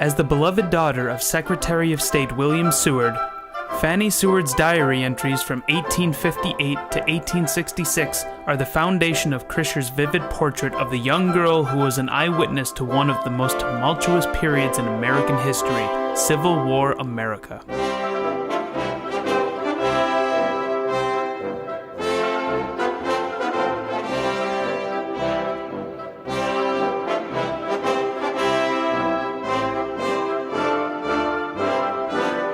As the beloved daughter of Secretary of State William Seward, Fanny Seward's diary entries from 1858 to 1866 are the foundation of Krischer's vivid portrait of the young girl who was an eyewitness to one of the most tumultuous periods in American history, Civil War America.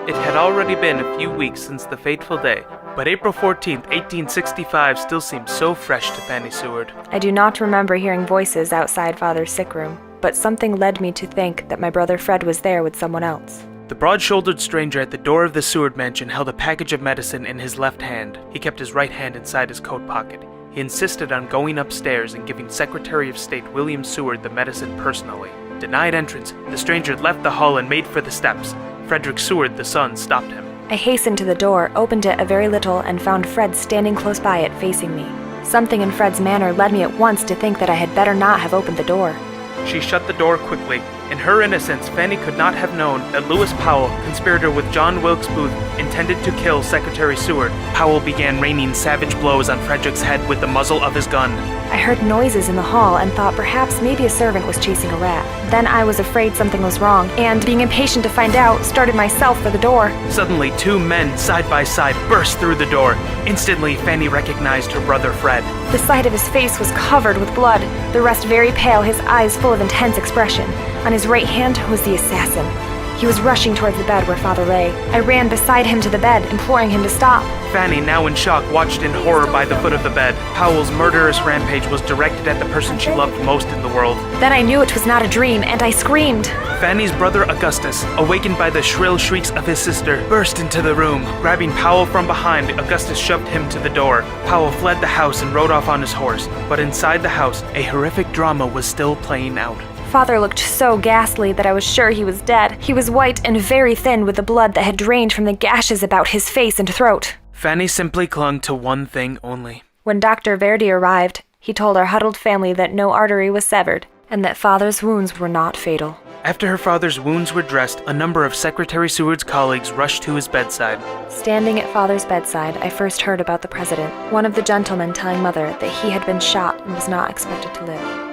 It had already been a few weeks since the fateful day, but April 14th, 1865 still seemed so fresh to Fanny Seward. I do not remember hearing voices outside Father's sick room, but something led me to think that my brother Fred was there with someone else. The broad-shouldered stranger at the door of the Seward mansion held a package of medicine in his left hand. He kept his right hand inside his coat pocket. He insisted on going upstairs and giving Secretary of State William Seward the medicine personally. Denied entrance, the stranger left the hall and made for the steps. Frederick Seward, the son, stopped him. I hastened to the door, opened it a very little, and found Fred standing close by it, facing me. Something in Fred's manner led me at once to think that I had better not have opened the door. She shut the door quickly. In her innocence, Fanny could not have known that Lewis Powell, conspirator with John Wilkes Booth, intended to kill Secretary Seward. Powell began raining savage blows on Frederick's head with the muzzle of his gun. I heard noises in the hall and thought perhaps maybe a servant was chasing a rat. Then I was afraid something was wrong, and being impatient to find out, started myself for the door. Suddenly, two men, side by side, burst through the door. Instantly, Fanny recognized her brother Fred. The side of his face was covered with blood, the rest very pale, his eyes full of intense expression. On his right hand was the assassin. He was rushing towards the bed where Father lay. I ran beside him to the bed, imploring him to stop. Fanny, now in shock, watched in horror by the foot of the bed. Powell's murderous rampage was directed at the person she loved most in the world. Then I knew it was not a dream, and I screamed. Fanny's brother Augustus, awakened by the shrill shrieks of his sister, burst into the room. Grabbing Powell from behind, Augustus shoved him to the door. Powell fled the house and rode off on his horse. But inside the house, a horrific drama was still playing out. Father looked so ghastly that I was sure he was dead. He was white and very thin with the blood that had drained from the gashes about his face and throat. Fanny simply clung to one thing only. When Dr. Verdi arrived, he told our huddled family that no artery was severed and that Father's wounds were not fatal. After her father's wounds were dressed, a number of Secretary Seward's colleagues rushed to his bedside. Standing at Father's bedside, I first heard about the president, one of the gentlemen telling Mother that he had been shot and was not expected to live.